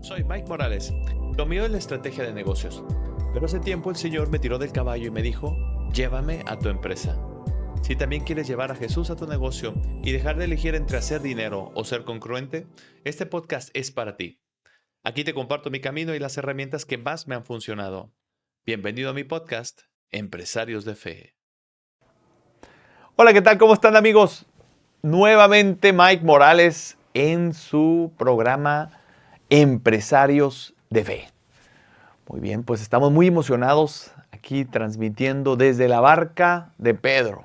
Soy Mike Morales. Lo mío es la estrategia de negocios. Pero hace tiempo el Señor me tiró del caballo y me dijo, llévame a tu empresa. Si también quieres llevar a Jesús a tu negocio y dejar de elegir entre hacer dinero o ser congruente, este podcast es para ti. Aquí te comparto mi camino y las herramientas que más me han funcionado. Bienvenido a mi podcast, Empresarios de Fe. Hola, ¿qué tal? ¿Cómo están, amigos? Nuevamente Mike Morales en su programa Empresarios de Fe. Muy bien, pues estamos muy emocionados aquí transmitiendo desde la barca de Pedro.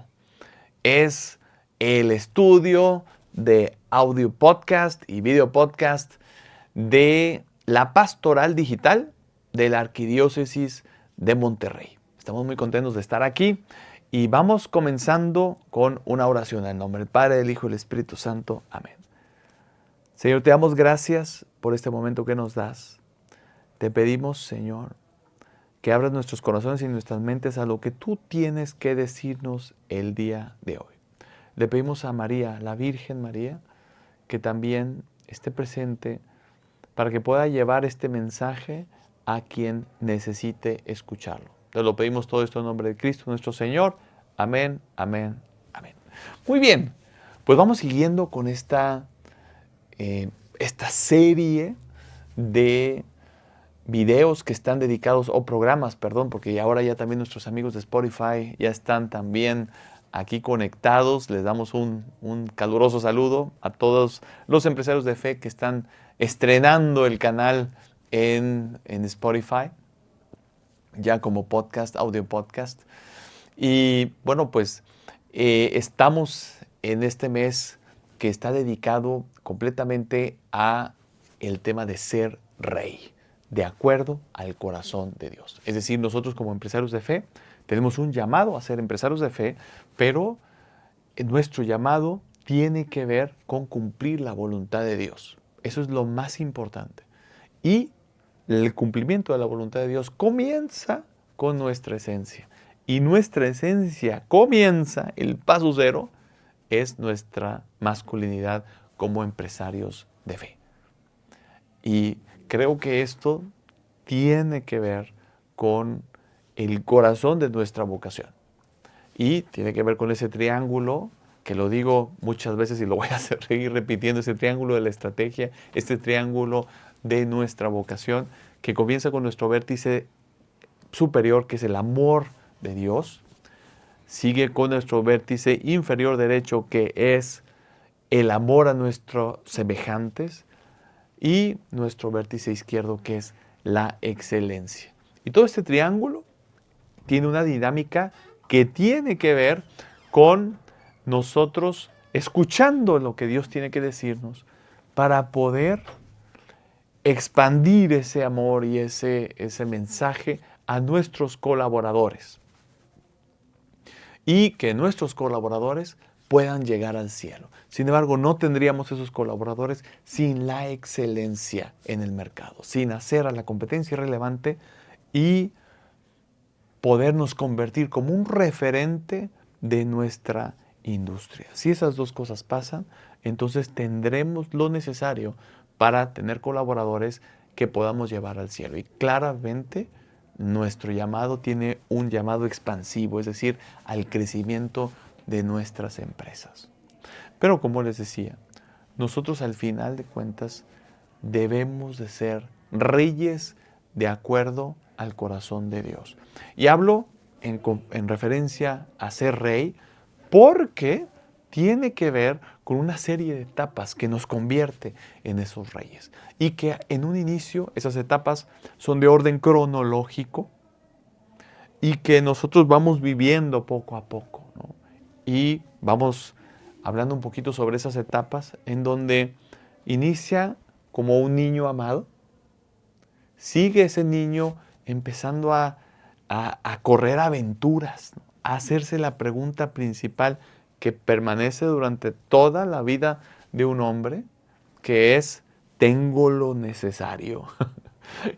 Es el estudio de audio podcast y video podcast de la Pastoral Digital de la Arquidiócesis de Monterrey. Estamos muy contentos de estar aquí y vamos comenzando con una oración en el nombre del Padre, del Hijo y del Espíritu Santo. Amén. Señor, te damos gracias por este momento que nos das. Te pedimos, Señor, que abras nuestros corazones y nuestras mentes a lo que tú tienes que decirnos el día de hoy. Le pedimos a María, la Virgen María, que también esté presente para que pueda llevar este mensaje a quien necesite escucharlo. Te lo pedimos todo esto en nombre de Cristo nuestro Señor. Amén, amén, amén. Muy bien, pues vamos siguiendo con esta serie de videos que están dedicados, o programas, perdón, porque ahora ya también nuestros amigos de Spotify ya están también aquí conectados. Les damos un caluroso saludo a todos los empresarios de fe que están estrenando el canal en Spotify, ya como podcast, audio podcast. Y bueno, pues estamos en este mes que está dedicado completamente a el tema de ser rey, de acuerdo al corazón de Dios. Es decir, nosotros como empresarios de fe tenemos un llamado a ser empresarios de fe, pero nuestro llamado tiene que ver con cumplir la voluntad de Dios. Eso es lo más importante. Y el cumplimiento de la voluntad de Dios comienza con nuestra esencia. Y nuestra esencia comienza, el paso cero, es nuestra masculinidad como empresarios de fe. Y creo que esto tiene que ver con el corazón de nuestra vocación. Y tiene que ver con ese triángulo, que lo digo muchas veces y lo voy a seguir repitiendo, ese triángulo de la estrategia, este triángulo de nuestra vocación, que comienza con nuestro vértice superior, que es el amor de Dios, sigue con nuestro vértice inferior derecho, que es el amor a nuestros semejantes, y nuestro vértice izquierdo, que es la excelencia. Y todo este triángulo tiene una dinámica que tiene que ver con nosotros escuchando lo que Dios tiene que decirnos para poder expandir ese amor y ese mensaje a nuestros colaboradores. Y que nuestros colaboradores puedan llegar al cielo. Sin embargo, no tendríamos esos colaboradores sin la excelencia en el mercado, sin hacer a la competencia relevante y podernos convertir como un referente de nuestra industria. Si esas dos cosas pasan, entonces tendremos lo necesario para tener colaboradores que podamos llevar al cielo. Y claramente nuestro llamado tiene un llamado expansivo, es decir, al crecimiento de nuestras empresas. Pero como les decía, nosotros al final de cuentas debemos de ser reyes de acuerdo al corazón de Dios. Y hablo en referencia a ser rey porque tiene que ver con una serie de etapas que nos convierte en esos reyes. Y que en un inicio esas etapas son de orden cronológico y que nosotros vamos viviendo poco a poco, ¿no? Y vamos hablando un poquito sobre esas etapas en donde inicia como un niño amado, sigue ese niño empezando a correr aventuras, ¿no? A hacerse la pregunta principal que permanece durante toda la vida de un hombre, que es, ¿tengo lo necesario?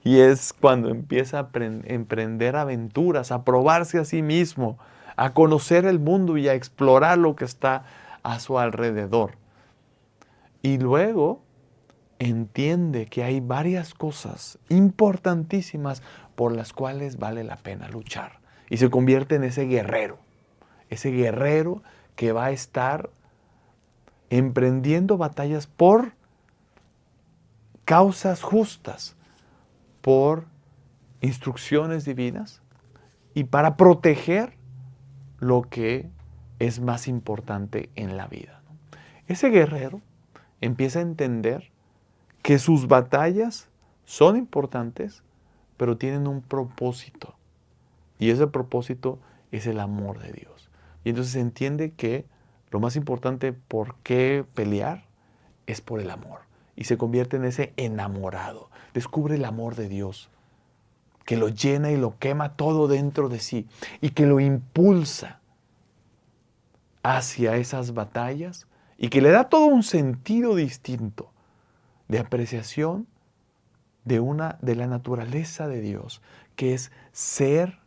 Y es cuando empieza a emprender aventuras, a probarse a sí mismo, a conocer el mundo y a explorar lo que está a su alrededor. Y luego entiende que hay varias cosas importantísimas por las cuales vale la pena luchar. Y se convierte en ese guerrero que va a estar emprendiendo batallas por causas justas, por instrucciones divinas y para proteger lo que es más importante en la vida, ¿no? Ese guerrero empieza a entender que sus batallas son importantes, pero tienen un propósito. Y ese propósito es el amor de Dios. Y entonces entiende que lo más importante por qué pelear es por el amor. Y se convierte en ese enamorado. Descubre el amor de Dios, que lo llena y lo quema todo dentro de sí. Y que lo impulsa hacia esas batallas. Y que le da todo un sentido distinto de apreciación de la naturaleza de Dios, que es ser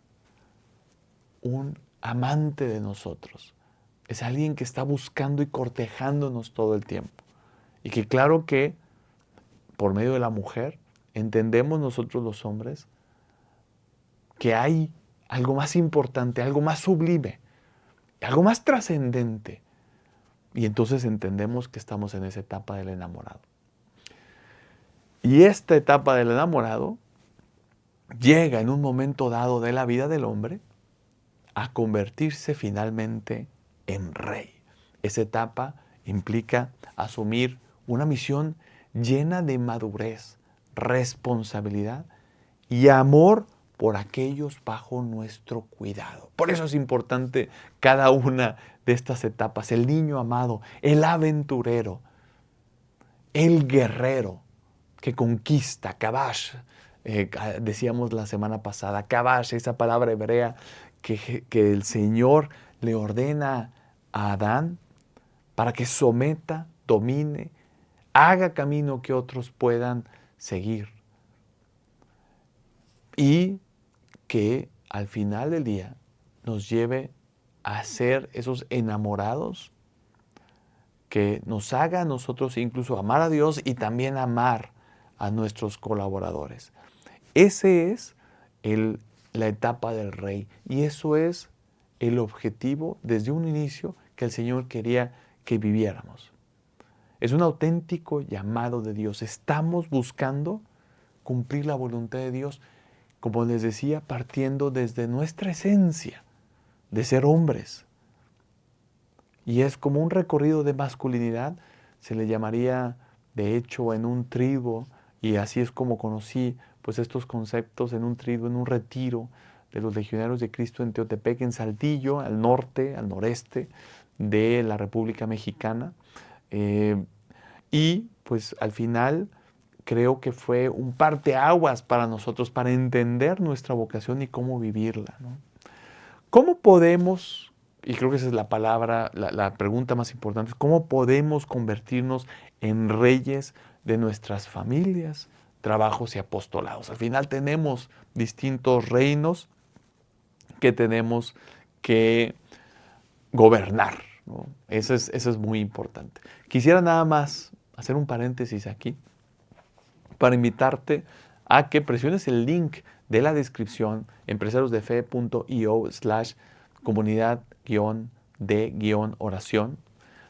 un amante de nosotros. Es alguien que está buscando y cortejándonos todo el tiempo. Y que claro que por medio de la mujer entendemos nosotros los hombres que hay algo más importante, algo más sublime, algo más trascendente. Y entonces entendemos que estamos en esa etapa del enamorado. Y esta etapa del enamorado llega en un momento dado de la vida del hombre a convertirse finalmente en rey. Esa etapa implica asumir una misión llena de madurez, responsabilidad y amor por aquellos bajo nuestro cuidado. Por eso es importante cada una de estas etapas. El niño amado, el aventurero, el guerrero que conquista, kabash, decíamos la semana pasada, kabash, esa palabra hebrea que el Señor le ordena a Adán para que someta, domine, haga camino que otros puedan seguir. Y que al final del día nos lleve a ser esos enamorados que nos haga a nosotros incluso amar a Dios y también amar a nuestros colaboradores. Ese es la etapa del rey y eso es el objetivo desde un inicio que el Señor quería que viviéramos. Es un auténtico llamado de Dios. Estamos buscando cumplir la voluntad de Dios, como les decía, partiendo desde nuestra esencia de ser hombres. Y es como un recorrido de masculinidad, se le llamaría, de hecho, en un triduo, y así es como conocí pues estos conceptos en un triduo, en un retiro de los legionarios de Cristo en Teotepec, en Saltillo, al norte, al noreste de la República Mexicana. Y pues al final creo que fue un parteaguas para nosotros, para entender nuestra vocación y cómo vivirla, ¿no? ¿Cómo podemos, y creo que esa es la palabra, la pregunta más importante, cómo podemos convertirnos en reyes de nuestras familias, trabajos y apostolados? Al final tenemos distintos reinos que tenemos que gobernar, ¿no? Eso es muy importante. Quisiera nada más hacer un paréntesis aquí para invitarte a que presiones el link de la descripción empresariosdefe.io/comunidad-de-oración.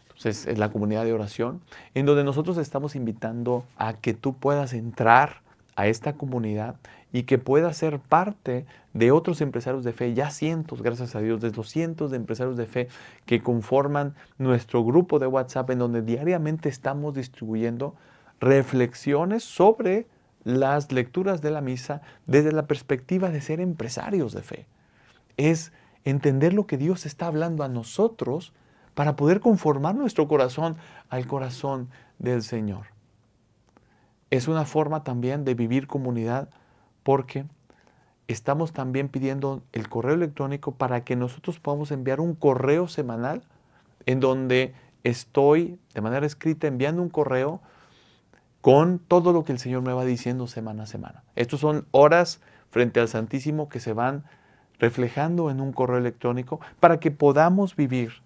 Entonces es la comunidad de oración en donde nosotros estamos invitando a que tú puedas entrar a esta comunidad y que puedas ser parte de otros empresarios de fe, ya cientos, gracias a Dios, de los cientos de empresarios de fe que conforman nuestro grupo de WhatsApp en donde diariamente estamos distribuyendo reflexiones sobre las lecturas de la misa desde la perspectiva de ser empresarios de fe. Es entender lo que Dios está hablando a nosotros para poder conformar nuestro corazón al corazón del Señor. Es una forma también de vivir comunidad porque estamos también pidiendo el correo electrónico para que nosotros podamos enviar un correo semanal en donde estoy de manera escrita enviando un correo con todo lo que el Señor me va diciendo semana a semana. Estos son horas frente al Santísimo que se van reflejando en un correo electrónico para que podamos vivir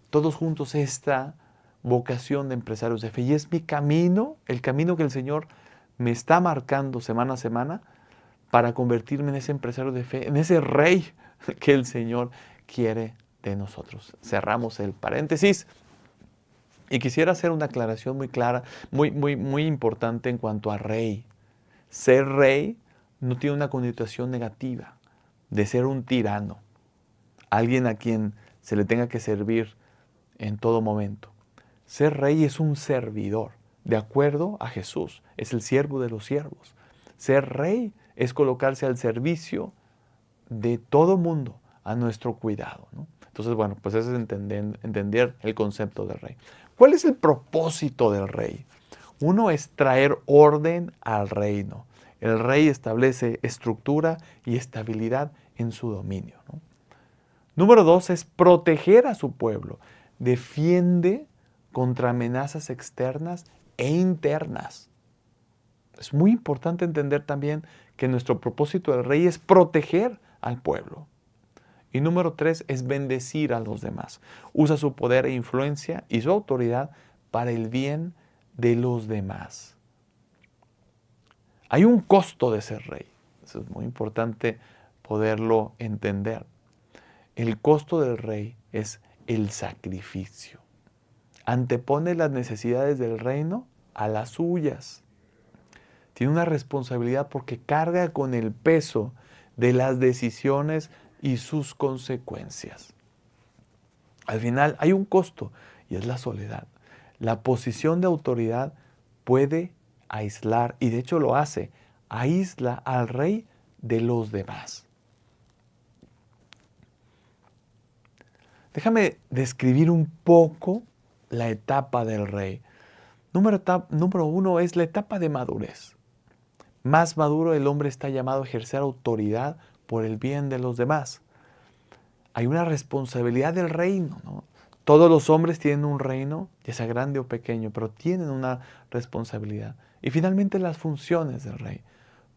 todos juntos esta vocación de empresarios de fe y es mi camino, el camino que el Señor me está marcando semana a semana para convertirme en ese empresario de fe, en ese rey que el Señor quiere de nosotros. Cerramos el paréntesis y quisiera hacer una aclaración muy clara, muy importante en cuanto a rey. Ser rey no tiene una connotación negativa de ser un tirano, alguien a quien se le tenga que servir en todo momento. Ser rey es un servidor, de acuerdo a Jesús, es el siervo de los siervos. Ser rey es colocarse al servicio de todo mundo, a nuestro cuidado, ¿no? Entonces, bueno, pues eso es entender el concepto del rey. ¿Cuál es el propósito del rey? Uno es traer orden al reino. El rey establece estructura y estabilidad en su dominio, ¿no? Número 2 es proteger a su pueblo. Defiende contra amenazas externas e internas. Es muy importante entender también que nuestro propósito del rey es proteger al pueblo. Y número 3 es bendecir a los demás. Usa su poder e influencia y su autoridad para el bien de los demás. Hay un costo de ser rey. Eso es muy importante poderlo entender. El costo del rey es el sacrificio. Antepone las necesidades del reino a las suyas. Tiene una responsabilidad porque carga con el peso de las decisiones y sus consecuencias. Al final hay un costo y es la soledad. La posición de autoridad puede aislar, y de hecho lo hace, aísla al rey de los demás. Déjame describir un poco la etapa del rey. Número 1 es la etapa de madurez. Más maduro, el hombre está llamado a ejercer autoridad por el bien de los demás. Hay una responsabilidad del reino, ¿no? Todos los hombres tienen un reino, ya sea grande o pequeño, pero tienen una responsabilidad. Y finalmente las funciones del rey.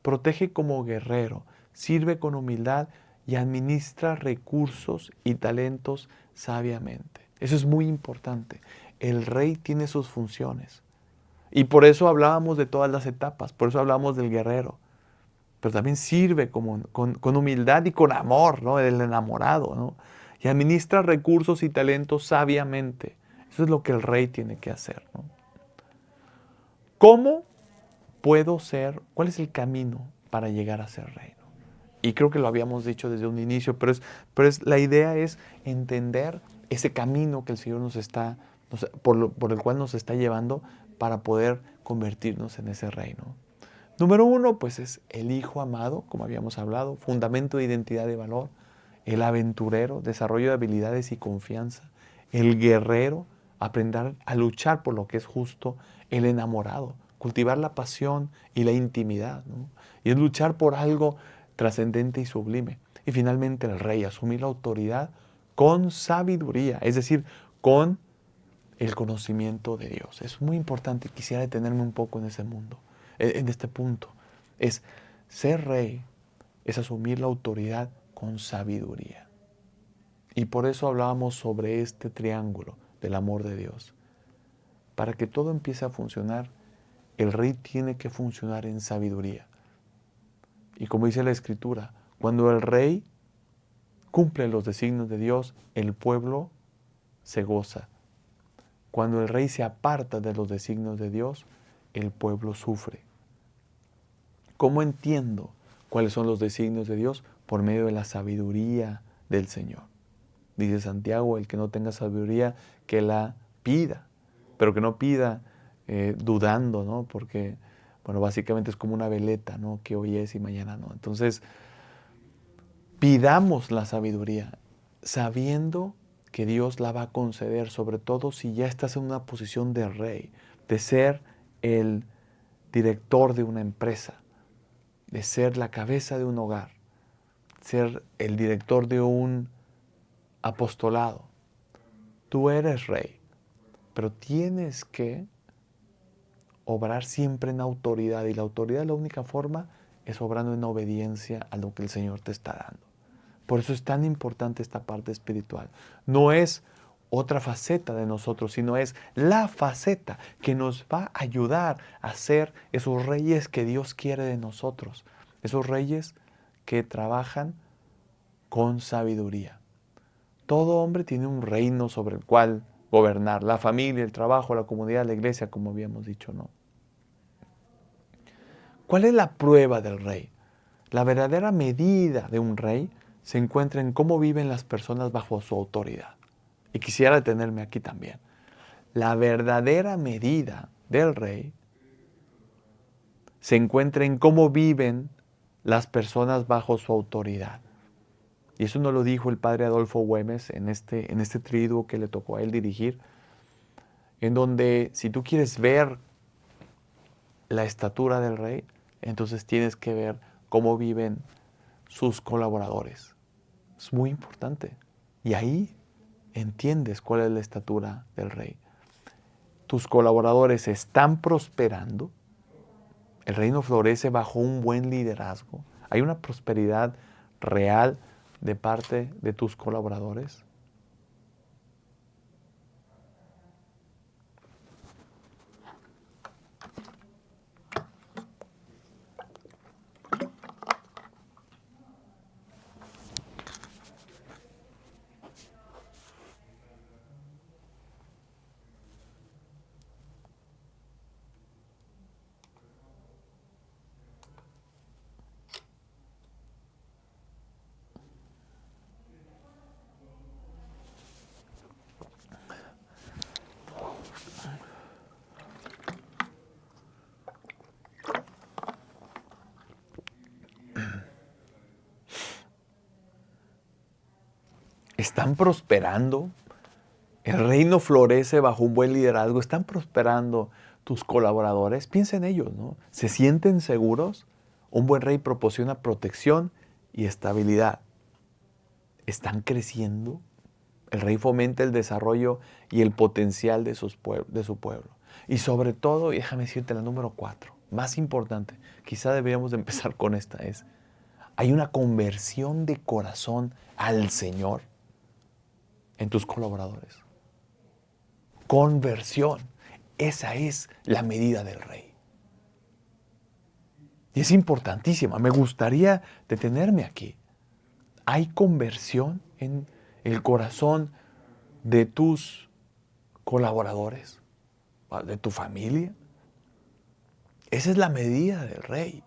Protege como guerrero, sirve con humildad y administra recursos y talentos sabiamente. Eso es muy importante. El rey tiene sus funciones. Y por eso hablábamos de todas las etapas, por eso hablamos del guerrero. Pero también sirve con humildad y con amor, ¿no? El enamorado, ¿no? Y administra recursos y talentos sabiamente. Eso es lo que el rey tiene que hacer, ¿no? ¿Cómo puedo ser? ¿Cuál es el camino para llegar a ser rey? Y creo que lo habíamos dicho desde un inicio, pero la idea es entender ese camino que el Señor por el cual nos está llevando para poder convertirnos en ese reino. Número 1, pues es el hijo amado, como habíamos hablado, fundamento de identidad y valor. El aventurero, desarrollo de habilidades y confianza. El guerrero, aprender a luchar por lo que es justo. El enamorado, cultivar la pasión y la intimidad, ¿no? Y es luchar por algo trascendente y sublime. Y finalmente el rey, asumir la autoridad con sabiduría, es decir, con el conocimiento de Dios. Es muy importante, quisiera detenerme un poco en ese mundo, en este punto. Es ser rey, es asumir la autoridad con sabiduría. Y por eso hablábamos sobre este triángulo del amor de Dios. Para que todo empiece a funcionar, el rey tiene que funcionar en sabiduría. Y como dice la Escritura, cuando el rey cumple los designios de Dios, el pueblo se goza. Cuando el rey se aparta de los designios de Dios, el pueblo sufre. ¿Cómo entiendo cuáles son los designios de Dios? Por medio de la sabiduría del Señor. Dice Santiago, el que no tenga sabiduría, que la pida, pero que no pida dudando, ¿no? Porque, bueno, básicamente es como una veleta, ¿no? Que hoy es y mañana no. Entonces, pidamos la sabiduría, sabiendo que Dios la va a conceder, sobre todo si ya estás en una posición de rey, de ser el director de una empresa, de ser la cabeza de un hogar, ser el director de un apostolado. Tú eres rey, pero tienes que obrar siempre en autoridad, y la autoridad, la única forma es obrando en obediencia a lo que el Señor te está dando. Por eso es tan importante esta parte espiritual. No es otra faceta de nosotros, sino es la faceta que nos va a ayudar a ser esos reyes que Dios quiere de nosotros. Esos reyes que trabajan con sabiduría. Todo hombre tiene un reino sobre el cual gobernar. La familia, el trabajo, la comunidad, la iglesia, como habíamos dicho, ¿no? ¿Cuál es la prueba del rey? La verdadera medida de un rey se encuentra en cómo viven las personas bajo su autoridad. Y quisiera detenerme aquí también. La verdadera medida del rey se encuentra en cómo viven las personas bajo su autoridad. Y eso nos lo dijo el padre Adolfo Güemes en este triduo que le tocó a él dirigir, en donde si tú quieres ver la estatura del rey, entonces tienes que ver cómo viven sus colaboradores. Es muy importante. Y ahí entiendes cuál es la estatura del rey. Tus colaboradores están prosperando. El reino florece bajo un buen liderazgo. Hay una prosperidad real de parte de tus colaboradores. ¿Están prosperando? El reino florece bajo un buen liderazgo. ¿Están prosperando tus colaboradores? Piensa en ellos, ¿no? ¿Se sienten seguros? Un buen rey proporciona protección y estabilidad. ¿Están creciendo? El rey fomenta el desarrollo y el potencial de su pueblo. Y sobre todo, y déjame decirte la número 4, más importante, quizá deberíamos de empezar con esta, hay una conversión de corazón al Señor en tus colaboradores. Conversión. Esa es la medida del rey. Y es importantísima. Me gustaría detenerme aquí. ¿Hay conversión en el corazón de tus colaboradores, de tu familia? Esa es la medida del rey.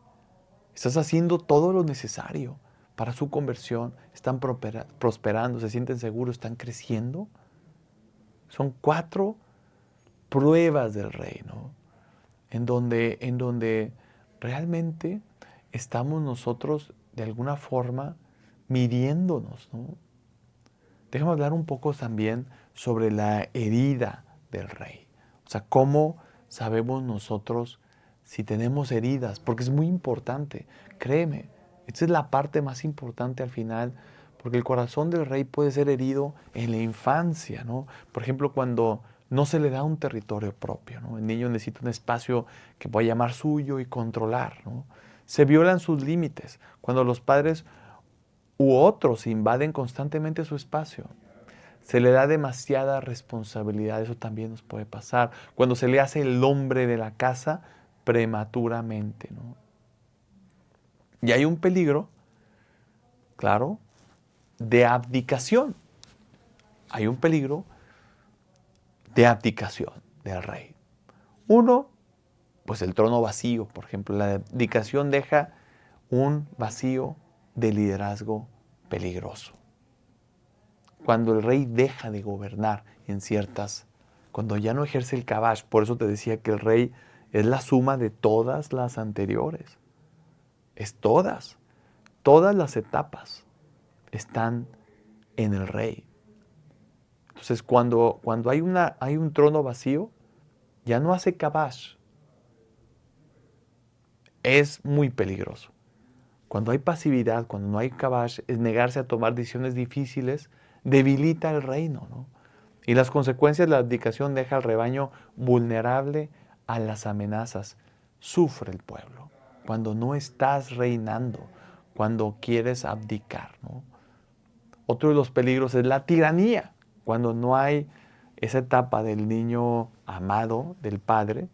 Estás haciendo todo lo necesario para su conversión. Están prosperando, se sienten seguros, están creciendo. Son 4 pruebas del rey, ¿no? En donde realmente estamos nosotros de alguna forma midiéndonos, ¿no? Déjame hablar un poco también sobre la herida del rey. O sea, cómo sabemos nosotros si tenemos heridas, porque es muy importante. Créeme, esta es la parte más importante al final, porque el corazón del rey puede ser herido en la infancia, ¿no? Por ejemplo, cuando no se le da un territorio propio, ¿no? El niño necesita un espacio que pueda llamar suyo y controlar, ¿no? Se violan sus límites cuando los padres u otros invaden constantemente su espacio. Se le da demasiada responsabilidad, eso también nos puede pasar. Cuando se le hace el hombre de la casa prematuramente, ¿no? Y hay un peligro, claro, de abdicación. Hay un peligro de abdicación del rey. Uno, pues el trono vacío, por ejemplo. La abdicación deja un vacío de liderazgo peligroso. Cuando el rey deja de gobernar en cuando ya no ejerce el kabash, por eso te decía que el rey es la suma de todas las anteriores. Es todas las etapas están en el rey. Entonces cuando hay un trono vacío, ya no hace kabash. Es muy peligroso. Cuando hay pasividad, cuando no hay kabash, es negarse a tomar decisiones difíciles, debilita el reino, ¿no? Y las consecuencias de la abdicación deja al rebaño vulnerable a las amenazas. Sufre el pueblo cuando no estás reinando, cuando quieres abdicar, ¿no? Otro de los peligros es la tiranía. Cuando no hay esa etapa del niño amado del padre,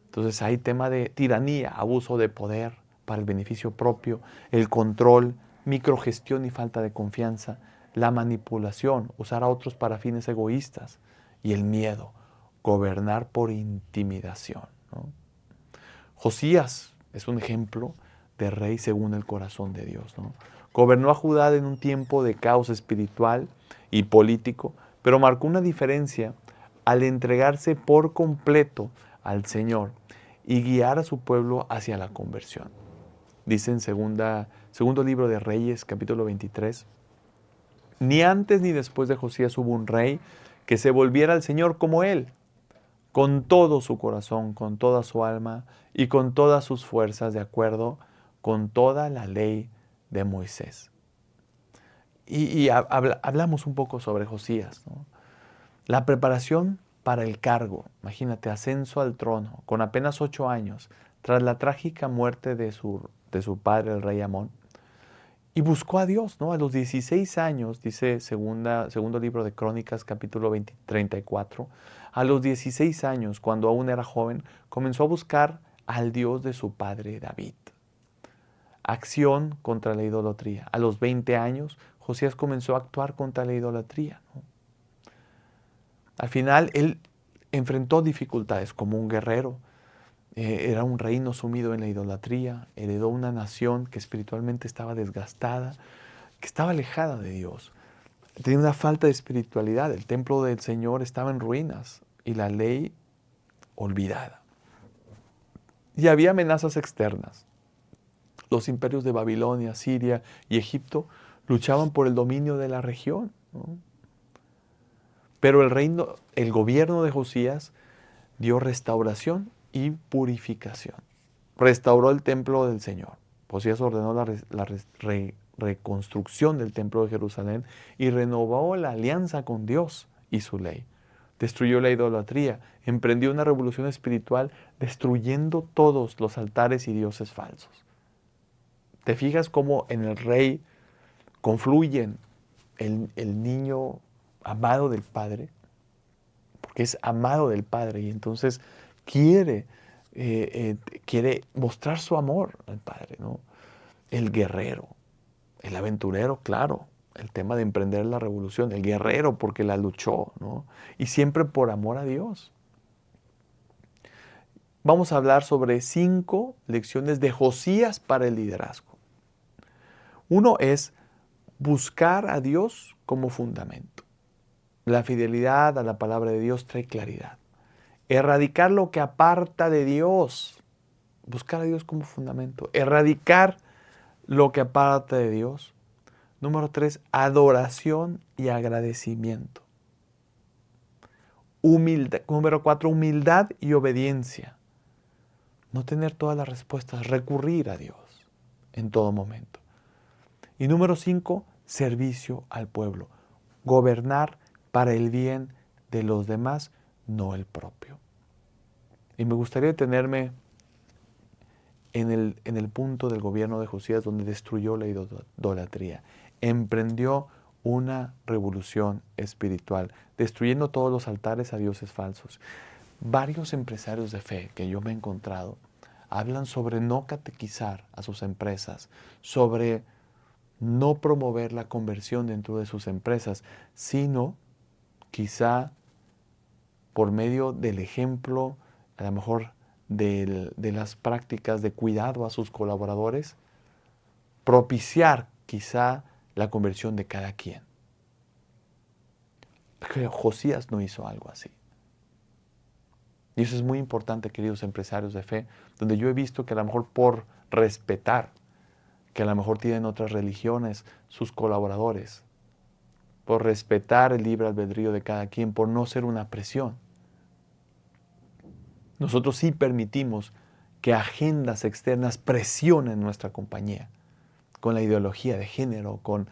entonces hay tema de tiranía, abuso de poder para el beneficio propio, el control, microgestión y falta de confianza, la manipulación, usar a otros para fines egoístas y el miedo, gobernar por intimidación, ¿no? Josías es un ejemplo de rey según el corazón de Dios, ¿no? Gobernó a Judá en un tiempo de caos espiritual y político, pero marcó una diferencia al entregarse por completo al Señor y guiar a su pueblo hacia la conversión. Dice en segundo libro de Reyes, capítulo 23, ni antes ni después de Josías hubo un rey que se volviera al Señor como él, con todo su corazón, con toda su alma y con todas sus fuerzas, de acuerdo con toda la ley de Moisés. Hablamos un poco sobre Josías, ¿no? La preparación para el cargo, imagínate, ascenso al trono, con apenas 8 años, tras la trágica muerte de su padre, el rey Amón, y buscó a Dios, ¿no? A los 16 años, dice segundo libro de Crónicas, capítulo 34, a los 16 años, cuando aún era joven, comenzó a buscar al Dios de su padre David. Acción contra la idolatría. A los 20 años, Josías comenzó a actuar contra la idolatría, ¿no? Al final, él enfrentó dificultades como un guerrero. Era un reino sumido en la idolatría, heredó una nación que espiritualmente estaba desgastada, que estaba alejada de Dios. Tenía una falta de espiritualidad, el templo del Señor estaba en ruinas y la ley olvidada. Y había amenazas externas. Los imperios de Babilonia, Siria y Egipto luchaban por el dominio de la región, ¿no? Pero el gobierno de Josías dio restauración y purificación. Restauró el templo del Señor. Josías ordenó la reconstrucción del templo de Jerusalén y renovó la alianza con Dios y su ley. Destruyó la idolatría, emprendió una revolución espiritual destruyendo todos los altares y dioses falsos. ¿Te fijas cómo en el rey confluyen el niño amado del Padre? Porque es amado del Padre y entonces quiere mostrar su amor al Padre, ¿no? El guerrero, el aventurero, claro, el tema de emprender la revolución, el guerrero porque la luchó, ¿no? Y siempre por amor a Dios. Vamos a hablar sobre 5 lecciones de Josías para el liderazgo. Uno es buscar a Dios como fundamento. La fidelidad a la palabra de Dios trae claridad. Erradicar lo que aparta de Dios. Buscar a Dios como fundamento. Erradicar lo que aparta de Dios. Número 3, adoración y agradecimiento. Número 4, humildad y obediencia. No tener todas las respuestas, recurrir a Dios en todo momento. Y número 5, servicio al pueblo. Gobernar para el bien de los demás, no el propio. Y me gustaría detenerme en el punto del gobierno de Josías donde destruyó la idolatría. Emprendió una revolución espiritual, destruyendo todos los altares a dioses falsos. Varios empresarios de fe que yo me he encontrado hablan sobre no catequizar a sus empresas, sobre no promover la conversión dentro de sus empresas, sino quizá por medio del ejemplo, a lo mejor de las prácticas de cuidado a sus colaboradores, propiciar quizá la conversión de cada quien. Pero Josías no hizo algo así. Y eso es muy importante, queridos empresarios de fe, donde yo he visto que a lo mejor por respetar, que a lo mejor tienen otras religiones, sus colaboradores, por respetar el libre albedrío de cada quien, por no ser una presión. Nosotros sí permitimos que agendas externas presionen nuestra compañía, con la ideología de género, con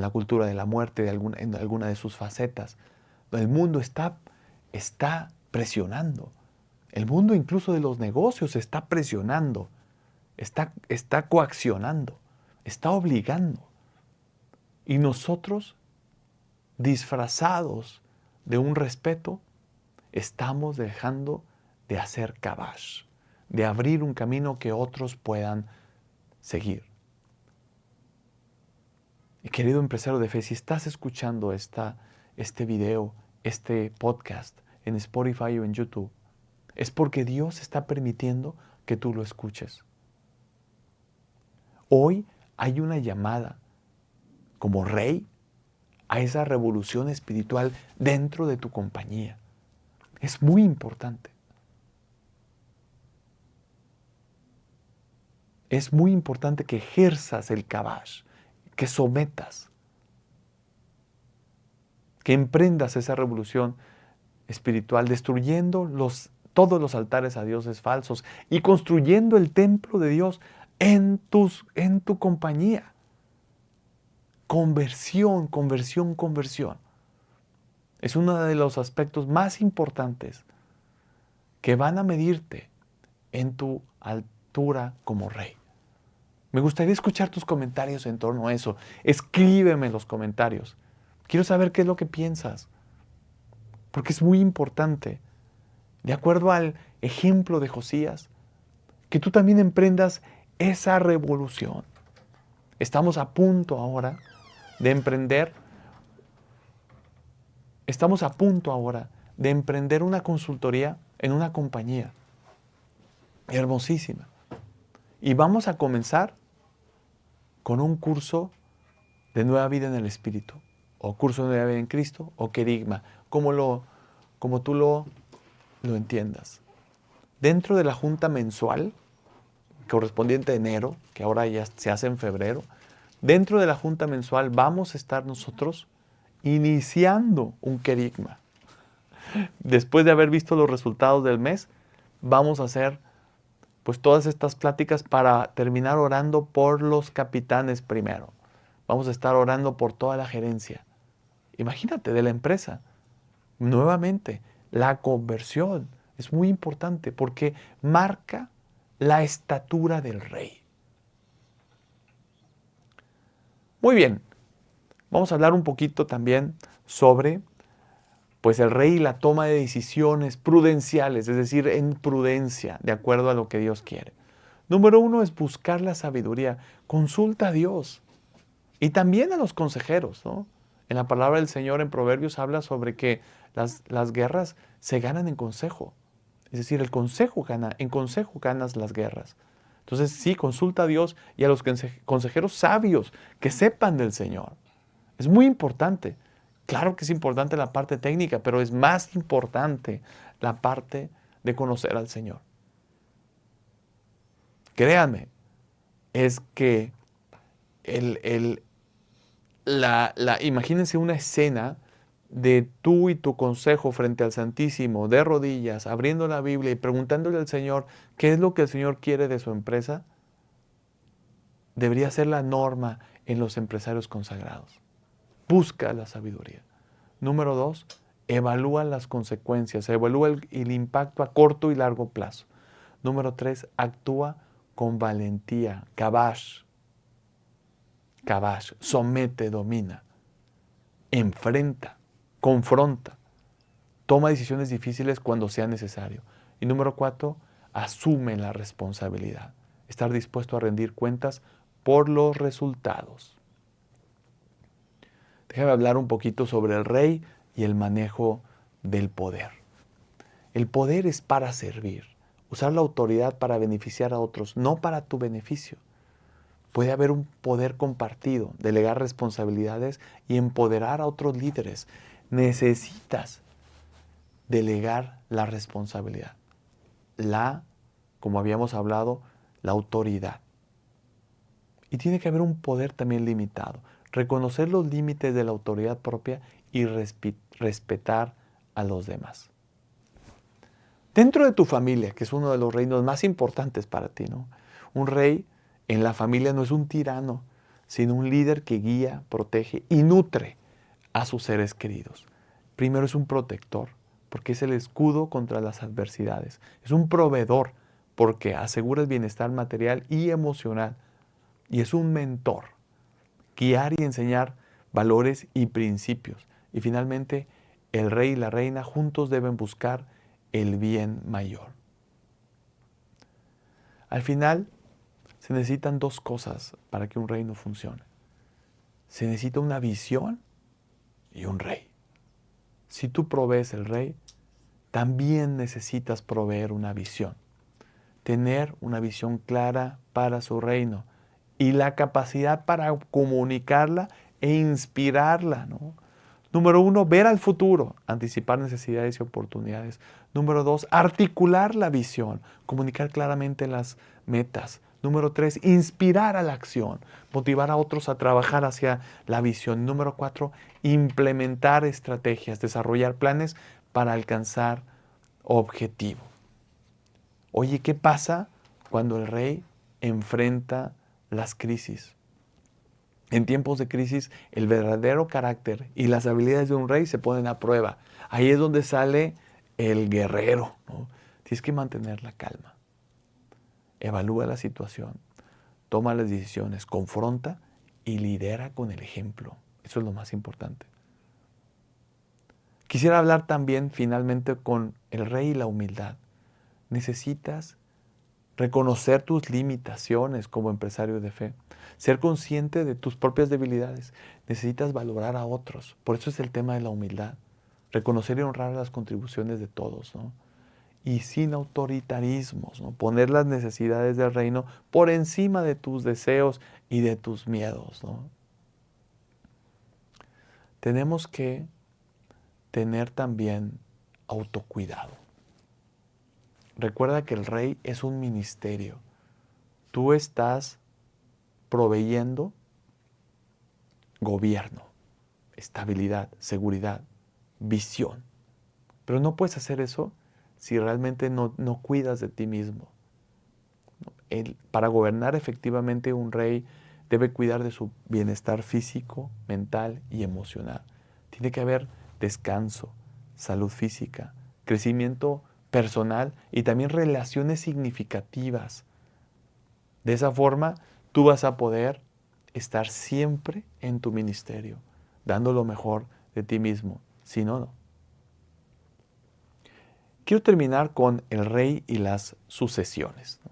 la cultura de la muerte en alguna de sus facetas. El mundo está presionando. El mundo incluso de los negocios está presionando, está coaccionando, está obligando. Y nosotros disfrazados de un respeto, estamos dejando de hacer kabash, de abrir un camino que otros puedan seguir. Y querido empresario de fe, si estás escuchando este video, este podcast en Spotify o en YouTube, es porque Dios está permitiendo que tú lo escuches. Hoy hay una llamada como rey a esa revolución espiritual dentro de tu compañía. Es muy importante. Es muy importante que ejerzas el kabash, que sometas, que emprendas esa revolución espiritual, destruyendo todos los altares a dioses falsos y construyendo el templo de Dios en tu compañía. Conversión, conversión, conversión. Es uno de los aspectos más importantes que van a medirte en tu altura como rey. Me gustaría escuchar tus comentarios en torno a eso. Escríbeme en los comentarios. Quiero saber qué es lo que piensas. Porque es muy importante, de acuerdo al ejemplo de Josías, que tú también emprendas esa revolución. Estamos a punto ahora de emprender una consultoría en una compañía hermosísima. Y vamos a comenzar con un curso de Nueva Vida en el Espíritu, o curso de Nueva Vida en Cristo, o querigma, como tú lo entiendas. Dentro de la junta mensual, correspondiente a enero, que ahora ya se hace en febrero, dentro de la junta mensual vamos a estar nosotros iniciando un querigma. Después de haber visto los resultados del mes, vamos a hacer pues todas estas pláticas para terminar orando por los capitanes primero. Vamos a estar orando por toda la gerencia. Imagínate, de la empresa. Nuevamente, la conversión es muy importante porque marca la estatura del rey. Muy bien, vamos a hablar un poquito también sobre pues el rey y la toma de decisiones prudenciales, es decir, en prudencia, de acuerdo a lo que Dios quiere. Número 1 es buscar la sabiduría. Consulta a Dios y también a los consejeros, ¿no? En la palabra del Señor en Proverbios habla sobre que las guerras se ganan en consejo. Es decir, en consejo ganas las guerras. Entonces sí, consulta a Dios y a los consejeros sabios que sepan del Señor. Es muy importante. Claro que es importante la parte técnica, pero es más importante la parte de conocer al Señor. Créanme, es que imagínense una escena de tú y tu consejo frente al Santísimo, de rodillas, abriendo la Biblia y preguntándole al Señor qué es lo que el Señor quiere de su empresa. Debería ser la norma en los empresarios consagrados. Busca la sabiduría. Número 2, evalúa las consecuencias, evalúa el impacto a corto y largo plazo. Número 3, actúa con valentía, kabash, somete, domina, enfrenta, confronta, toma decisiones difíciles cuando sea necesario. Y número 4, asume la responsabilidad, estar dispuesto a rendir cuentas por los resultados. Déjame hablar un poquito sobre el rey y el manejo del poder. El poder es para servir, usar la autoridad para beneficiar a otros, no para tu beneficio. Puede haber un poder compartido, delegar responsabilidades y empoderar a otros líderes. Necesitas delegar la responsabilidad. Como habíamos hablado, la autoridad. Y tiene que haber un poder también limitado. Reconocer los límites de la autoridad propia y respetar a los demás. Dentro de tu familia, que es uno de los reinos más importantes para ti, ¿no? Un rey en la familia no es un tirano, sino un líder que guía, protege y nutre a sus seres queridos. Primero es un protector, porque es el escudo contra las adversidades. Es un proveedor, porque asegura el bienestar material y emocional. Y es un mentor, guiar y enseñar valores y principios. Y finalmente, el rey y la reina juntos deben buscar el bien mayor. Al final, se necesitan dos cosas para que un reino funcione. Se necesita una visión y un rey. Si tú provees el rey, también necesitas proveer una visión. Tener una visión clara para su reino y la capacidad para comunicarla e inspirarla, ¿no? Número 1, ver al futuro, anticipar necesidades y oportunidades. Número 2, articular la visión, comunicar claramente las metas. Número 3, inspirar a la acción, motivar a otros a trabajar hacia la visión. Número 4, implementar estrategias, desarrollar planes para alcanzar objetivo. Oye, ¿qué pasa cuando el rey enfrenta las crisis? En tiempos de crisis, el verdadero carácter y las habilidades de un rey se ponen a prueba. Ahí es donde sale el guerrero, ¿no? Tienes que mantener la calma. Evalúa la situación, toma las decisiones, confronta y lidera con el ejemplo. Eso es lo más importante. Quisiera hablar también finalmente con el rey y la humildad. Necesitas reconocer tus limitaciones como empresario de fe, ser consciente de tus propias debilidades. Necesitas valorar a otros. Por eso es el tema de la humildad. Reconocer y honrar las contribuciones de todos, ¿no? Y sin autoritarismos, ¿no? Poner las necesidades del reino por encima de tus deseos y de tus miedos, ¿no? Tenemos que tener también autocuidado. Recuerda que el rey es un ministerio. Tú estás proveyendo gobierno, estabilidad, seguridad, visión. Pero no puedes hacer eso si realmente no cuidas de ti mismo. Para gobernar efectivamente un rey debe cuidar de su bienestar físico, mental y emocional. Tiene que haber descanso, salud física, crecimiento personal y también relaciones significativas. De esa forma, tú vas a poder estar siempre en tu ministerio, dando lo mejor de ti mismo. Si no, no. Quiero terminar con el rey y las sucesiones, ¿no?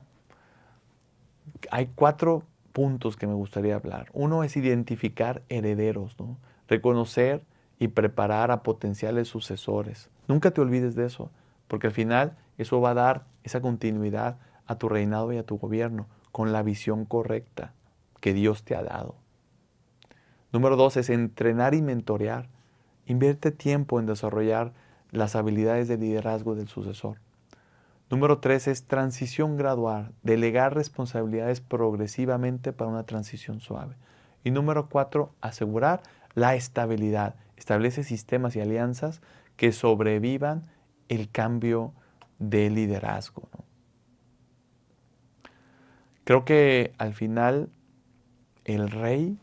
Hay 4 puntos que me gustaría hablar. Uno es identificar herederos, ¿no? Reconocer y preparar a potenciales sucesores. Nunca te olvides de eso, porque al final eso va a dar esa continuidad a tu reinado y a tu gobierno con la visión correcta que Dios te ha dado. Número 2 es entrenar y mentorear. Invierte tiempo en desarrollar las habilidades de liderazgo del sucesor. Número 3 es transición gradual, delegar responsabilidades progresivamente para una transición suave. Y número 4, asegurar la estabilidad. Establece sistemas y alianzas que sobrevivan el cambio de liderazgo, ¿no? Creo que al final el rey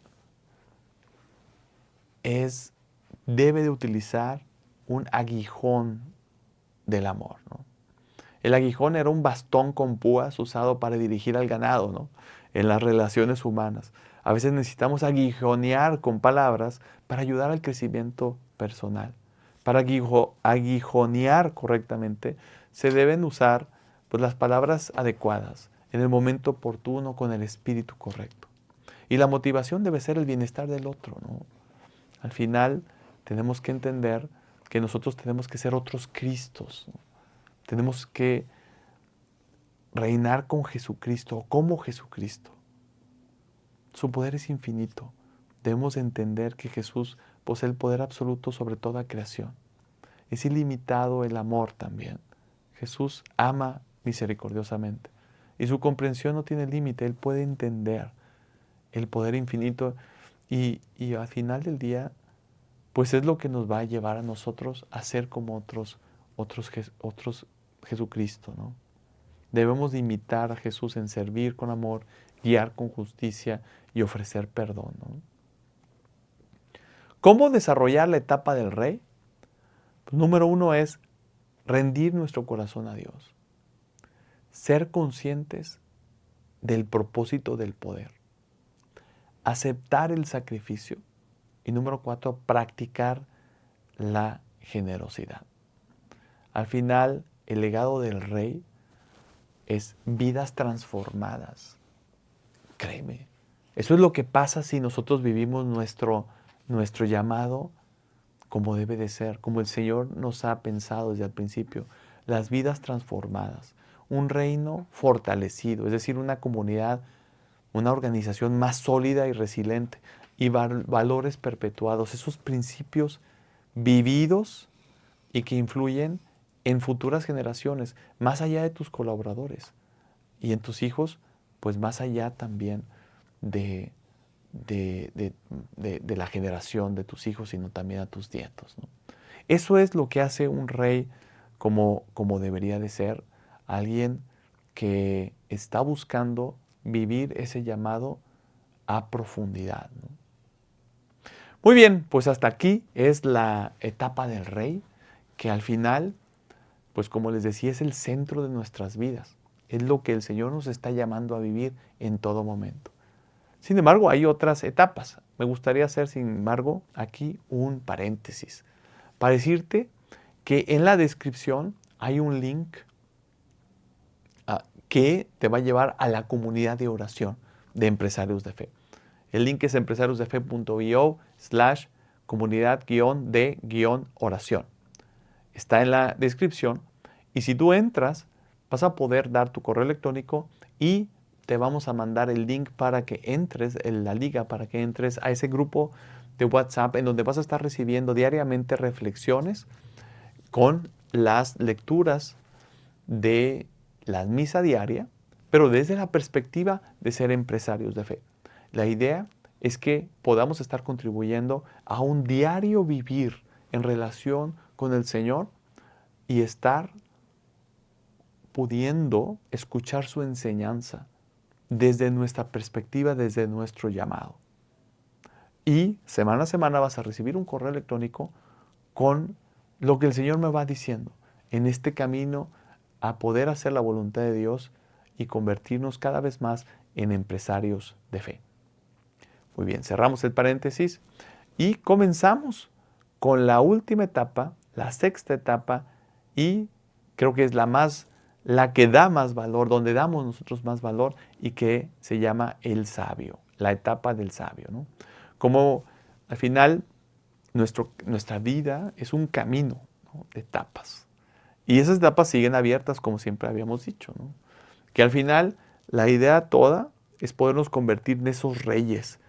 debe de utilizar un aguijón del amor, ¿no? El aguijón era un bastón con púas usado para dirigir al ganado, ¿no? En las relaciones humanas. A veces necesitamos aguijonear con palabras para ayudar al crecimiento personal. Para aguijonear correctamente se deben usar pues, las palabras adecuadas, en el momento oportuno, con el espíritu correcto. Y la motivación debe ser el bienestar del otro, ¿no? Al final tenemos que entender que nosotros tenemos que ser otros Cristos, ¿no? Tenemos que reinar con Jesucristo, como Jesucristo. Su poder es infinito. Debemos entender que Jesús posee el poder absoluto sobre toda creación. Es ilimitado el amor también. Jesús ama misericordiosamente. Y su comprensión no tiene límite. Él puede entender el poder infinito. Y al final del día, pues es lo que nos va a llevar a nosotros a ser como otros Jesucristo, ¿no? Debemos de imitar a Jesús en servir con amor, guiar con justicia y ofrecer perdón, ¿no? ¿Cómo desarrollar la etapa del rey? Pues, número 1 es rendir nuestro corazón a Dios. Ser conscientes del propósito del poder. Aceptar el sacrificio. Y número 4, practicar la generosidad. Al final, el legado del rey es vidas transformadas. Créeme. Eso es lo que pasa si nosotros vivimos nuestro llamado como debe de ser, como el Señor nos ha pensado desde el principio. Las vidas transformadas. Un reino fortalecido, es decir, una comunidad, una organización más sólida y resiliente. Y valores perpetuados, esos principios vividos y que influyen en futuras generaciones, más allá de tus colaboradores y en tus hijos, pues más allá también de la generación de tus hijos, sino también a tus nietos, ¿no? Eso es lo que hace un rey como debería de ser, alguien que está buscando vivir ese llamado a profundidad, ¿no? Muy bien, pues hasta aquí es la etapa del rey, que al final, pues como les decía, es el centro de nuestras vidas. Es lo que el Señor nos está llamando a vivir en todo momento. Sin embargo, hay otras etapas. Me gustaría hacer, sin embargo, aquí un paréntesis para decirte que en la descripción hay un link que te va a llevar a la comunidad de oración de Empresarios de Fe. El link es empresariosdefe.io/comunidad-de-oración. Está en la descripción y si tú entras vas a poder dar tu correo electrónico y te vamos a mandar el link para que entres, la liga para que entres a ese grupo de WhatsApp en donde vas a estar recibiendo diariamente reflexiones con las lecturas de la misa diaria, pero desde la perspectiva de ser empresarios de fe. La idea es que podamos estar contribuyendo a un diario vivir en relación con el Señor y estar pudiendo escuchar su enseñanza desde nuestra perspectiva, desde nuestro llamado. Y semana a semana vas a recibir un correo electrónico con lo que el Señor me va diciendo en este camino a poder hacer la voluntad de Dios y convertirnos cada vez más en empresarios de fe. Muy bien, cerramos el paréntesis y comenzamos con la última etapa, la sexta etapa, y creo que es la que da más valor, donde damos nosotros más valor y que se llama el sabio, la etapa del sabio, ¿no? Como al final nuestra vida es un camino, ¿no?, de etapas. Y esas etapas siguen abiertas, como siempre habíamos dicho, ¿no? Que al final la idea toda es podernos convertir en esos reyes,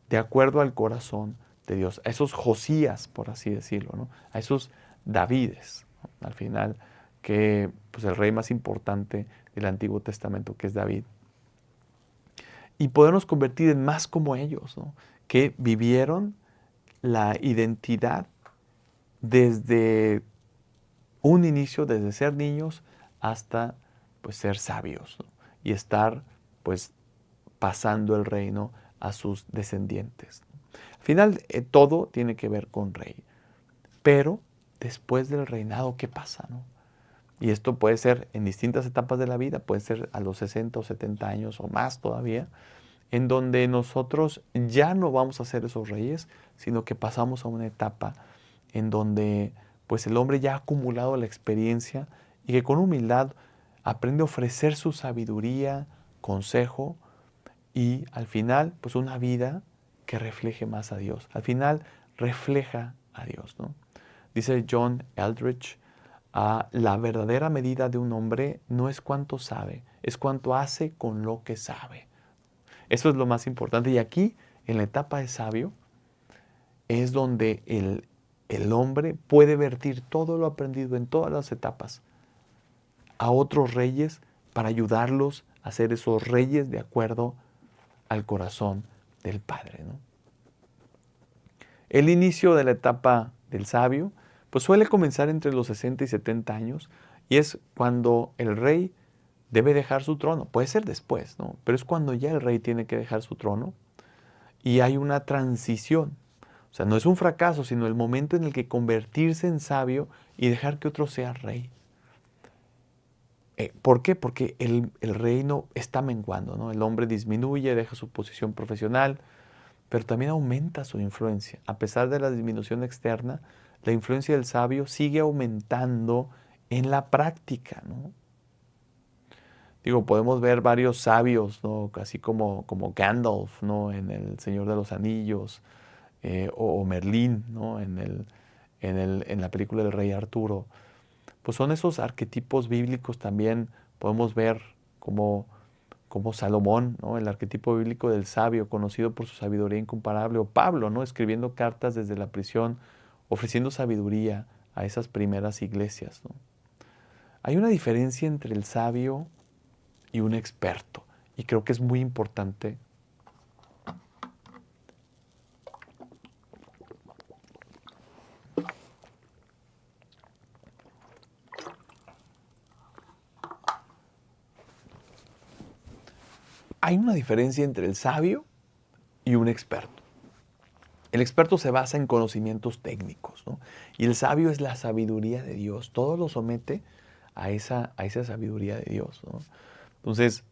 de acuerdo al corazón de Dios, a esos Josías, por así decirlo, ¿no?, a esos Davides, ¿no?, al final, que pues el rey más importante del Antiguo Testamento, que es David. Y podernos convertir en más como ellos, ¿no?, que vivieron la identidad desde un inicio, desde ser niños hasta pues ser sabios, ¿no?, y estar pues pasando el reino a sus descendientes. Al final todo tiene que ver con rey, pero después del reinado, ¿qué pasa, no? Y esto puede ser en distintas etapas de la vida, puede ser a los 60 o 70 años o más todavía, en donde nosotros ya no vamos a ser esos reyes, sino que pasamos a una etapa en donde pues el hombre ya ha acumulado la experiencia y que con humildad aprende a ofrecer su sabiduría, consejo y al final pues una vida que refleje más a Dios. Al final refleja a Dios, ¿no? Dice John Eldredge, la verdadera medida de un hombre no es cuánto sabe, es cuánto hace con lo que sabe. Eso es lo más importante. Y aquí, en la etapa de sabio, es donde el hombre puede vertir todo lo aprendido en todas las etapas a otros reyes para ayudarlos a ser esos reyes de acuerdo al corazón del Padre, ¿no? El inicio de la etapa del sabio pues suele comenzar entre los 60 y 70 años y es cuando el rey debe dejar su trono. Puede ser después, ¿no?, pero es cuando ya el rey tiene que dejar su trono y hay una transición. O sea, no es un fracaso, sino el momento en el que convertirse en sabio y dejar que otro sea rey. ¿Por qué? Porque el reino está menguando, ¿no? El hombre disminuye, deja su posición profesional, pero también aumenta su influencia. A pesar de la disminución externa, la influencia del sabio sigue aumentando en la práctica, ¿no? Digo, podemos ver varios sabios, ¿no? Así como Gandalf, ¿no? En El Señor de los Anillos, o Merlín, ¿no? En la película del Rey Arturo. Pues son esos arquetipos bíblicos también. Podemos ver como Salomón, ¿no? El arquetipo bíblico del sabio, conocido por su sabiduría incomparable, o Pablo, ¿no? Escribiendo cartas desde la prisión, ofreciendo sabiduría a esas primeras iglesias, ¿no? Hay una diferencia entre el sabio y un experto, y creo que es muy importante. Hay una diferencia entre el sabio y un experto. El experto se basa en conocimientos técnicos, ¿no? Y el sabio es la sabiduría de Dios. Todo lo somete a esa sabiduría de Dios, ¿no? Entonces,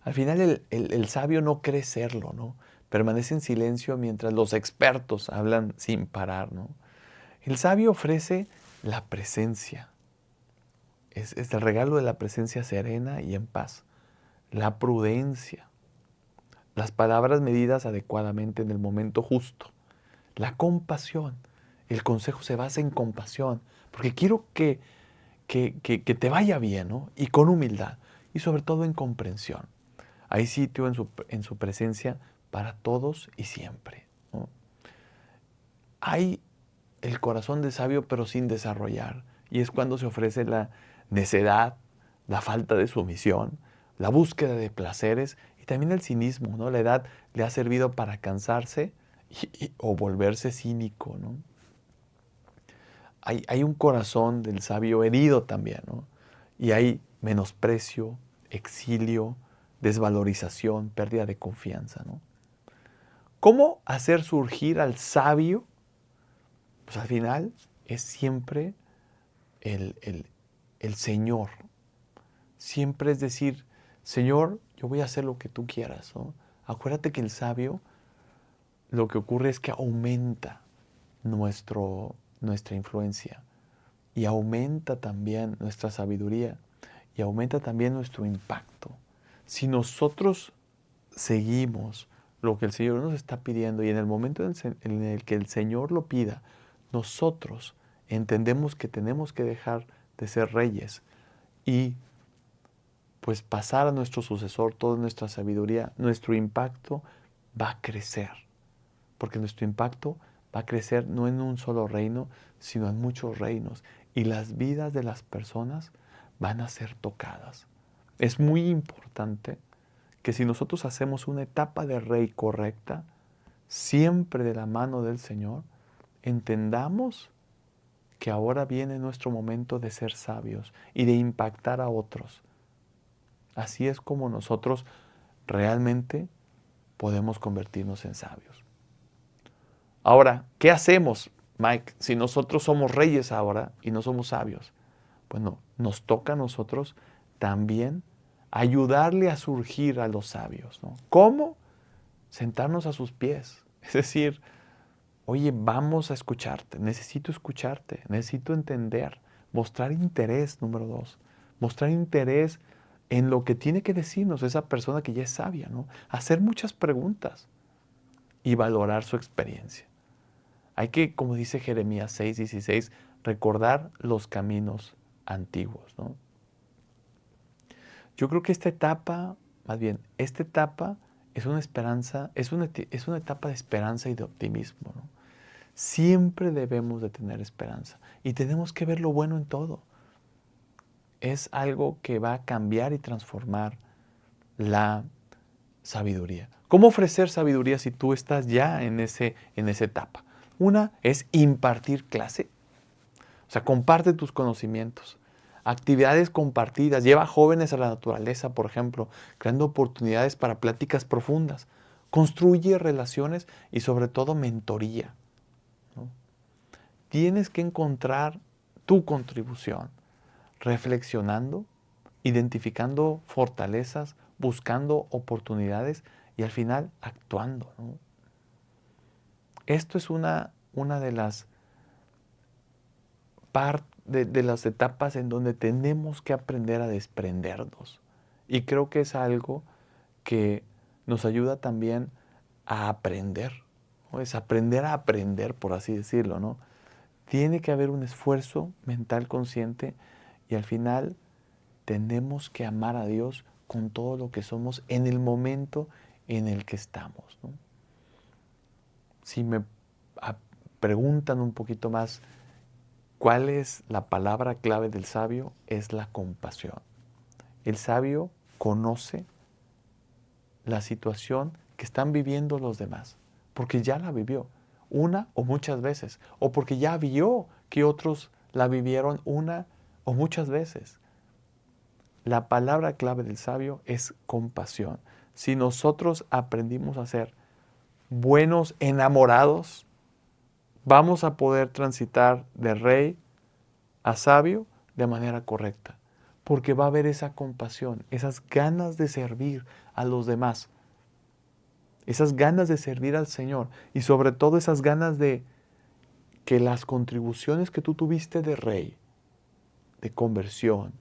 al final el sabio no cree serlo, ¿no? Permanece en silencio mientras los expertos hablan sin parar, ¿no? El sabio ofrece la presencia. Es el regalo de la presencia serena y en paz. La prudencia. Las palabras medidas adecuadamente en el momento justo. La compasión. El consejo se basa en compasión, porque quiero que te vaya bien, ¿no? Y con humildad. Y sobre todo en comprensión. Hay sitio en su presencia para todos y siempre, ¿no? Hay el corazón de sabio pero sin desarrollar. Y es cuando se ofrece la necedad, la falta de sumisión, la búsqueda de placeres y también el cinismo, ¿no? La edad le ha servido para cansarse o volverse cínico, ¿no? Hay un corazón del sabio herido también, ¿no? Y hay menosprecio, exilio, desvalorización, pérdida de confianza, ¿no? ¿Cómo hacer surgir al sabio? Pues al final es siempre el Señor. Siempre es decir, Señor, yo voy a hacer lo que tú quieras, ¿no? Acuérdate que el sabio lo que ocurre es que aumenta nuestra influencia y aumenta también nuestra sabiduría y aumenta también nuestro impacto. Si nosotros seguimos lo que el Señor nos está pidiendo y en el momento en el que el Señor lo pida, nosotros entendemos que tenemos que dejar de ser reyes y pues pasar a nuestro sucesor toda nuestra sabiduría, nuestro impacto va a crecer. Porque nuestro impacto va a crecer no en un solo reino, sino en muchos reinos. Y las vidas de las personas van a ser tocadas. Es muy importante que si nosotros hacemos una etapa de rey correcta, siempre de la mano del Señor, entendamos que ahora viene nuestro momento de ser sabios y de impactar a otros. Así es como nosotros realmente podemos convertirnos en sabios. Ahora, ¿qué hacemos, Mike, si nosotros somos reyes ahora y no somos sabios? Bueno, nos toca a nosotros también ayudarle a surgir a los sabios, ¿no? ¿Cómo? Sentarnos a sus pies. Es decir, oye, vamos a escucharte, necesito entender, mostrar interés, número 2, mostrar interés en lo que tiene que decirnos esa persona que ya es sabia, ¿no? Hacer muchas preguntas y valorar su experiencia. Hay que, como dice Jeremías 6:16, recordar los caminos antiguos, ¿no? Yo creo que esta etapa es una esperanza, es una etapa de esperanza y de optimismo, ¿no? Siempre debemos de tener esperanza y tenemos que ver lo bueno en todo. Es algo que va a cambiar y transformar la sabiduría. ¿Cómo ofrecer sabiduría si tú estás ya en esa etapa? Una es impartir clase. O sea, comparte tus conocimientos. Actividades compartidas. Lleva a jóvenes a la naturaleza, por ejemplo, creando oportunidades para pláticas profundas. Construye relaciones y sobre todo mentoría, ¿no? Tienes que encontrar tu contribución, reflexionando, identificando fortalezas, buscando oportunidades y al final actuando, ¿no? Esto es una de las de las etapas en donde tenemos que aprender a desprendernos. Y creo que es algo que nos ayuda también a aprender, ¿no? Es aprender a aprender, por así decirlo, ¿no? Tiene que haber un esfuerzo mental consciente y al final tenemos que amar a Dios con todo lo que somos en el momento en el que estamos, ¿no? Si me preguntan un poquito más, ¿cuál es la palabra clave del sabio? Es la compasión. El sabio conoce la situación que están viviendo los demás, porque ya la vivió una o muchas veces, o porque ya vio que otros la vivieron una o muchas veces. La palabra clave del sabio es compasión. Si nosotros aprendimos a ser buenos enamorados, vamos a poder transitar de rey a sabio de manera correcta, porque va a haber esa compasión, esas ganas de servir a los demás, esas ganas de servir al Señor y sobre todo esas ganas de que las contribuciones que tú tuviste de rey, de conversión,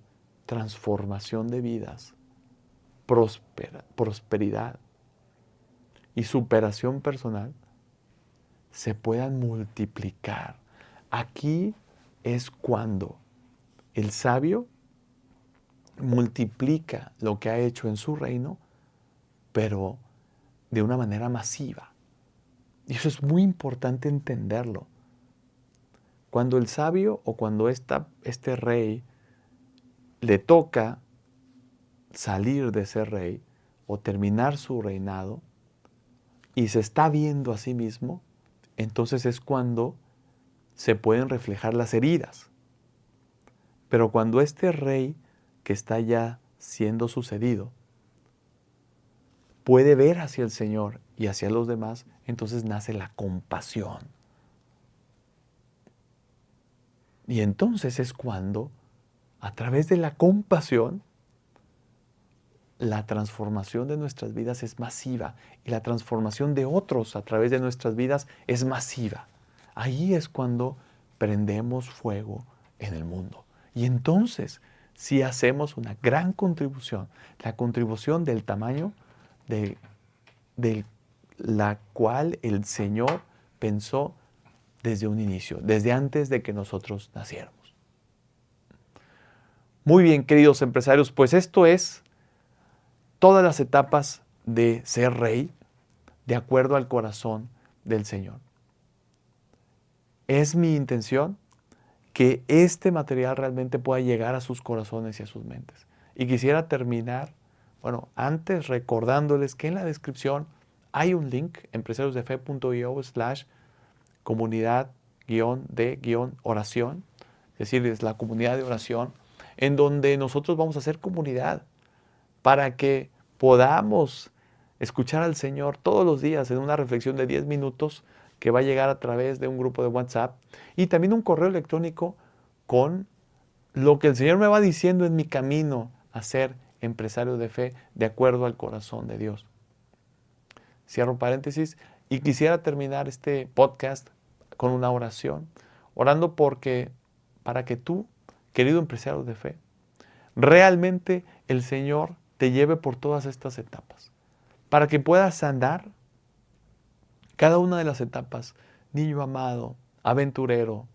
transformación de vidas, prosperidad y superación personal se puedan multiplicar. Aquí es cuando el sabio multiplica lo que ha hecho en su reino, pero de una manera masiva. Y eso es muy importante entenderlo. Cuando el sabio o cuando este rey le toca salir de ser rey o terminar su reinado y se está viendo a sí mismo, entonces es cuando se pueden reflejar las heridas. Pero cuando este rey que está ya siendo sucedido puede ver hacia el Señor y hacia los demás, entonces nace la compasión. Y entonces es cuando, a través de la compasión, la transformación de nuestras vidas es masiva y la transformación de otros a través de nuestras vidas es masiva. Ahí es cuando prendemos fuego en el mundo. Y entonces, si hacemos una gran contribución, la contribución del tamaño de la cual el Señor pensó desde un inicio, desde antes de que nosotros naciéramos. Muy bien, queridos empresarios, pues esto es todas las etapas de ser rey de acuerdo al corazón del Señor. Es mi intención que este material realmente pueda llegar a sus corazones y a sus mentes. Y quisiera terminar, antes recordándoles que en la descripción hay un link, empresariosdefe.io/comunidad-de-oración, es decir, es la comunidad de oración, en donde nosotros vamos a hacer comunidad para que podamos escuchar al Señor todos los días en una reflexión de 10 minutos que va a llegar a través de un grupo de WhatsApp y también un correo electrónico con lo que el Señor me va diciendo en mi camino a ser empresario de fe de acuerdo al corazón de Dios. Cierro paréntesis y quisiera terminar este podcast con una oración, orando para que tú, querido empresario de fe, realmente el Señor te lleve por todas estas etapas, para que puedas andar cada una de las etapas, niño amado, aventurero,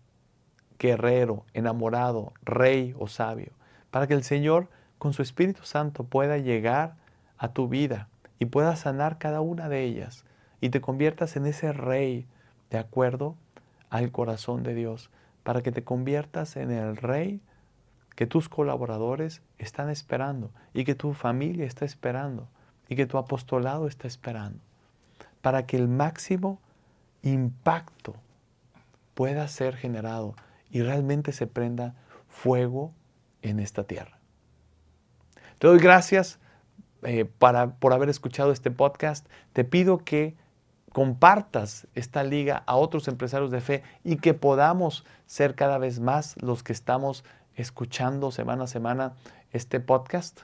guerrero, enamorado, rey o sabio, para que el Señor con su Espíritu Santo pueda llegar a tu vida y pueda sanar cada una de ellas y te conviertas en ese rey de acuerdo al corazón de Dios, para que te conviertas en el rey que tus colaboradores están esperando y que tu familia está esperando y que tu apostolado está esperando, para que el máximo impacto pueda ser generado y realmente se prenda fuego en esta tierra. Te doy gracias por haber escuchado este podcast. Te pido que compartas esta liga a otros empresarios de fe y que podamos ser cada vez más los que estamos escuchando semana a semana este podcast.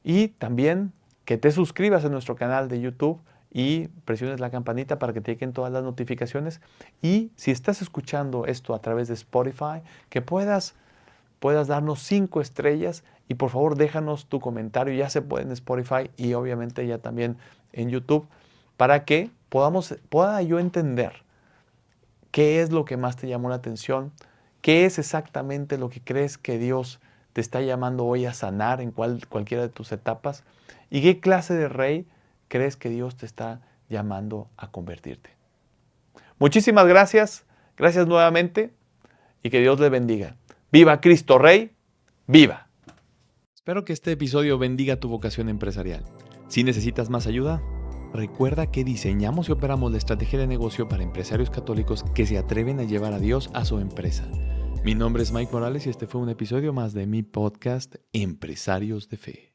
Y también que te suscribas a nuestro canal de YouTube y presiones la campanita para que te lleguen todas las notificaciones. Y si estás escuchando esto a través de Spotify, que puedas darnos 5 estrellas y por favor déjanos tu comentario. Ya se puede en Spotify y obviamente ya también en YouTube, para que pueda yo entender qué es lo que más te llamó la atención, qué es exactamente lo que crees que Dios te está llamando hoy a sanar en cualquiera de tus etapas, y qué clase de rey crees que Dios te está llamando a convertirte. Muchísimas gracias, gracias nuevamente y que Dios le bendiga. ¡Viva Cristo Rey! ¡Viva! Espero que este episodio bendiga tu vocación empresarial. Si necesitas más ayuda, recuerda que diseñamos y operamos la estrategia de negocio para empresarios católicos que se atreven a llevar a Dios a su empresa. Mi nombre es Mike Morales y este fue un episodio más de mi podcast Empresarios de Fe.